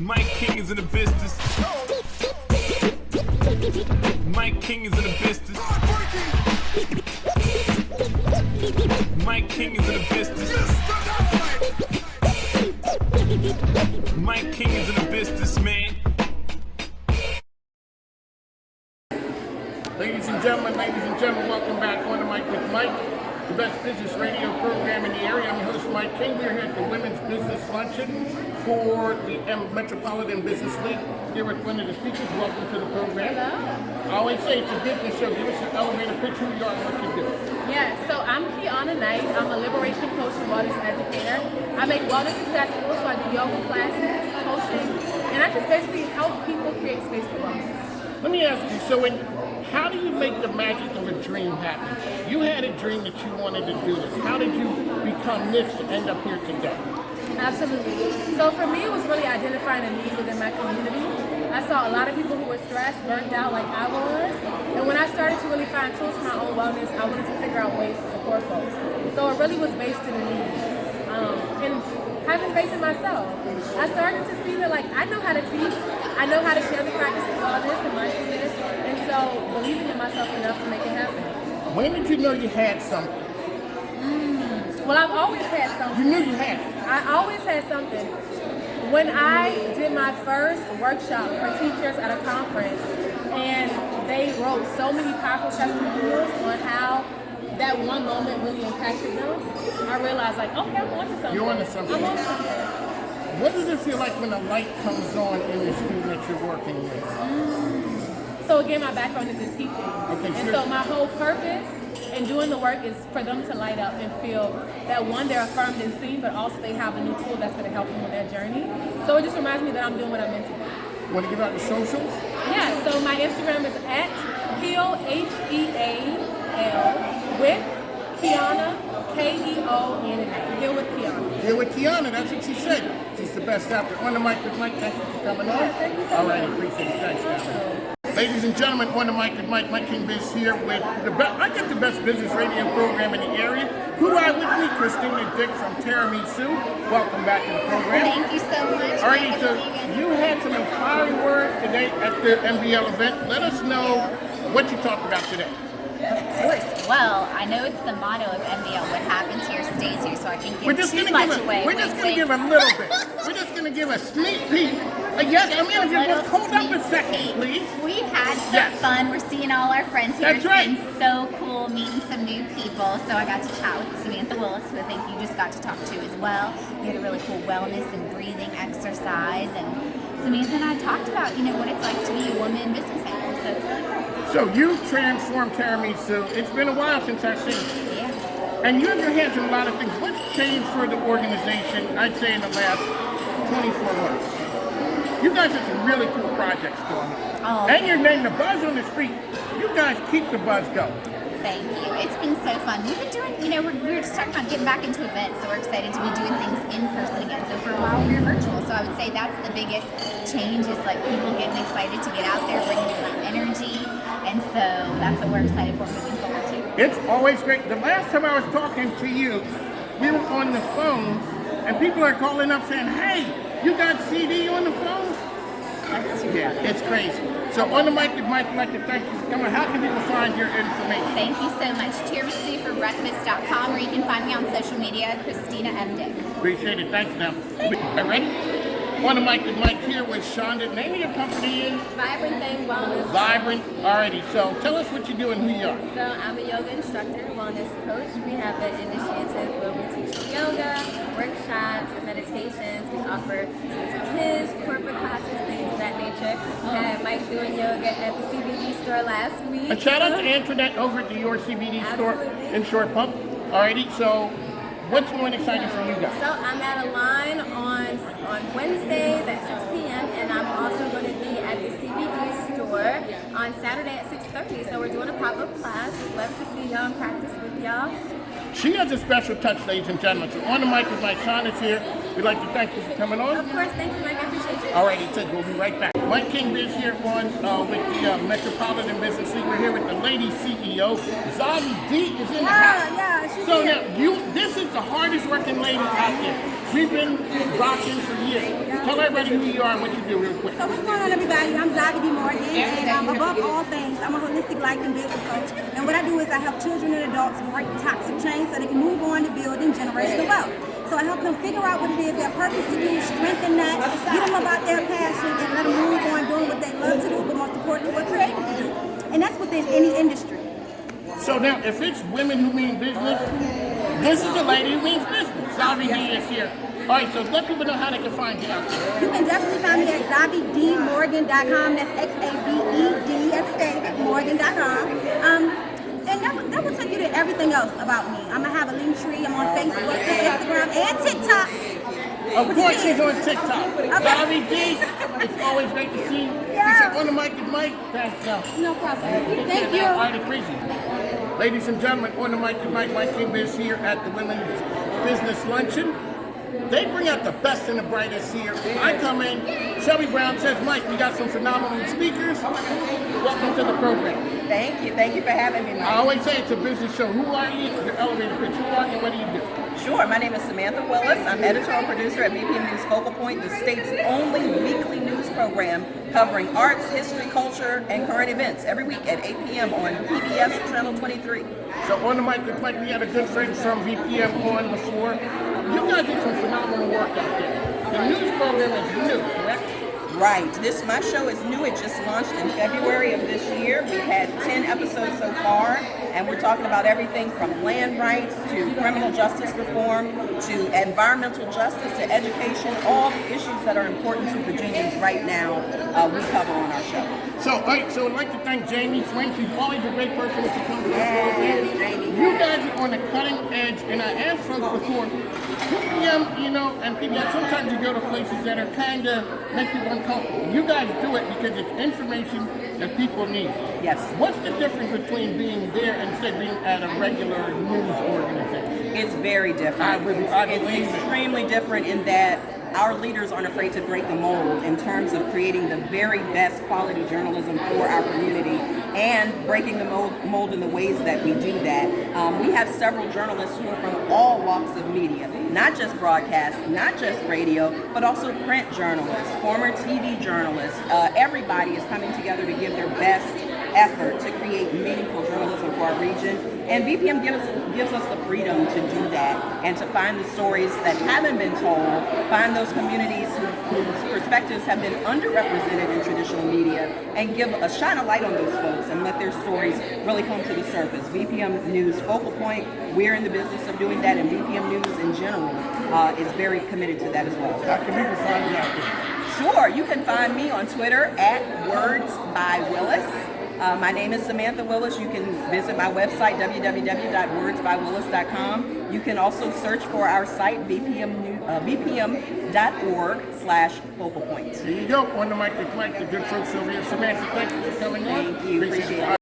Mike King is in the business. Mike King is in the business. Mike King is in the business. Mike King is in the business, man. Ladies and gentlemen, welcome back on the Mic with Mike, the best business radio program in the area. I'm your host, Mike King. We're here at the Women's Business Luncheon for the Metropolitan Business League. Here with one of the speakers. Welcome to the program. Hello. I always say it's a business show. Give us an elevator pitch, who you are and what you do. Yeah, so I'm Kiana Knight. I'm a liberation coach and wellness educator. I make wellness accessible, so I do yoga classes, coaching, and I just basically help people create space for wellness. Let me ask you, how do you make the magic of a dream happen? You had a dream that you wanted to do this. How did you become this to end up here today? Absolutely. So for me, it was really identifying a need within my community. I saw a lot of people who were stressed, burnt out like I was. And when I started to really find tools for my own wellness, I wanted to figure out ways to support folks. So it really was based in a need. And having faith in myself. I started to see that I know how to teach. I know how to share the practices of wellness and mindfulness. And so believing in myself enough to make it happen. When did you know you had something? Well, I've always had something. You knew you had it. I always had something. When I did my first workshop for teachers at a conference, and they wrote so many powerful testimonials on how that one moment really impacted them, I realized okay, I'm onto something. You're onto something. I'm onto something. What does it feel like when a light comes on in the student that you're working with? So again, my background is in teaching. Okay, and sure. so my whole purpose in doing the work is for them to light up and feel that one, they're affirmed and seen, but also they have a new tool that's going to help them on their journey. So it just reminds me that I'm doing what I'm meant to do. Want to give out the socials? Yeah, so my Instagram is @Heal, Heal, with Kiana, Keona. Heal with Kiana. Here with Kiana, that's what she said. She's the best after. On the Mic with Mike, thank you for coming on. Yeah, thank you so All right, much. appreciate it. Thanks, guys. Ladies and gentlemen, on the Mic with Mike King Biz here with I get the best business radio program in the area. Who do I with me? Christina Dick from Tiramisu. Welcome back to the program. Thank you so much. All right, so you had some inspiring words today at the MBL event. Let us know what you talked about today. Of course. Well, I know it's the motto of MBL. What happens here stays here, so I can give too much away. We're just going to give a little bit. We're just going to give a sneak peek. Yes, I mean, if you just hold up a second, please. We had some fun. We're seeing all our friends here. That's right. It's been so cool meeting some new people. So I got to chat with Samantha Willis, who I think you just got to talk to as well. We had a really cool wellness and breathing exercise. And Samantha and I talked about, what it's like to be a woman business owner. So it's really cool. So you transformed Tiramisu. It's been a while since I've seen you. Yeah. And you have your hands in a lot of things. What's changed for the organization, I'd say, in the last 24 months? You guys have some really cool projects going on. Oh, and you're named the buzz on the street. You guys keep the buzz going. Thank you. It's been so fun. We've been doing, we were just talking about getting back into events, so we're excited to be doing things in person again. So for a while we were virtual. So I would say that's the biggest change is people getting excited to get out there, bringing different energy. And so that's what we're excited for moving forward too. It's always great. The last time I was talking to you, we were on the phone, and people are calling up saying, "Hey, you got CD on the phone?" Yeah, it's crazy. So on the Mic with Mike, I'd like to thank you for coming. How can people find your information? Thank you so much. TiramisuForBreakfast.com, or you can find me on social media, Christina M. Dick. Appreciate it. Thanks, now. All right, ready? On the Mic with Mike here with Shonda. Name of your company is? Vibrant Thing Wellness. Vibrant. Alrighty, so tell us what you do and who you are. So I'm a yoga instructor, wellness coach. We have the initiative where we teach yoga, workshops, meditations. We offer to kids, corporate classes, things of that nature. We had Mike doing yoga at the CBD store last week. A shout out to Antoinette over at your CBD store Absolutely. in Short Pump. Alrighty, so what's new and exciting for you guys? So I'm at a line on Wednesdays at 6 p.m. and I'm also going to be at the CBD store on Saturday at 6:30. So we're doing a pop-up class. We'd love to see y'all and practice with y'all. She has a special touch, ladies and gentlemen. So on the Mic with Mike, Sean is here. We'd like to thank you for coming on. Of course, thank you, Mike. I appreciate you. Alrighty, we'll be right back. Mike King is here on with the Metropolitan Business League. We're here with the lady CEO. Zavi D is in the house. Yeah, she's So here. now, this is the hardest working lady out there. We've been rocking for years. Tell everybody who you are and what you do real quick. So what's going on, everybody? I'm Zavi D. Morgan, and above all things, I'm a holistic life and business coach. And what I do is I help children and adults break the toxic chains so they can move on to building generational wealth. So I help them figure out what it is, their purpose to do, strengthen that, get them about their passion, and let them move on doing what they love to do, but most importantly, what creative to do. And that's within any industry. So now, if it's women who mean business, this is a lady who means business. Zavi D is here. All right, so let people know how they can find you out there. You can definitely find me at ZaviDMorgan.com. That's XAVED as in David, Morgan.com. And that will take you to everything else about me. I'm going to have a link tree. I'm on Facebook, Instagram, and TikTok. Of course she's on TikTok. Zavi D, it's always great to see you. Yes. You said on the mic is Mike. Thanks, now. No problem. Thank you. All right, appreciate it. Ladies and gentlemen, on the mic is Mike. Mike King is here at the Women's Business Luncheon. They bring out the best and the brightest here. I come in, Shelby Brown says, Mike, we got some phenomenal speakers. Welcome to the program. Thank you for having me, Mike. I always say it's a business show. Who are you? Your elevator pitch. Who are you? What do you do? Sure, my name is Samantha Willis. I'm editor and producer at VPM News Focal Point, the state's only weekly news program covering arts, history, culture, and current events every week at 8 p.m. on PBS Channel 23. So on the mic with Mike, we had a good friend from VPM on before. You guys did some phenomenal work out there. The news program is new, correct? Right. My show is new. It just launched in February of this year. We've had 10 episodes so far, and we're talking about everything from land rights to criminal justice reform to environmental justice to education, all the issues that are important to Virginians right now we cover on our show. So, all right, so I'd like to thank Jamie Swain. She's always a great person when she comes to the Yes, program. Jamie. You guys are on the cutting edge, and I asked folks before, PBM, and PBM, sometimes you go to places that are kind of make you uncomfortable. You guys do it because it's information that people need. Yes. What's the difference between being there and, say, being at a regular news organization? It's very different. I believe It's it. extremely different in that our leaders aren't afraid to break the mold in terms of creating the very best quality journalism for our community and breaking the mold in the ways that we do that. We have several journalists who are from all walks of media, not just broadcast, not just radio, but also print journalists, former TV journalists. Everybody is coming together to give their best effort to create meaningful journalism for our region. And VPM gives us the freedom to do that and to find the stories that haven't been told, find those communities whose perspectives have been underrepresented in traditional media, and shine a light on those folks and let their stories really come to the surface. VPM News Focal Point, we're in the business of doing that, and VPM News in general is very committed to that as well. How can people find you out there? Sure, you can find me on Twitter at Words by Willis. My name is Samantha Willis. You can visit my website, www.wordsbywillis.com. You can also search for our site, vpm.org/focal point. There you go. On the mic with Mike, the good folks over here. Samantha, thank you for coming on. Thank you. Appreciate it.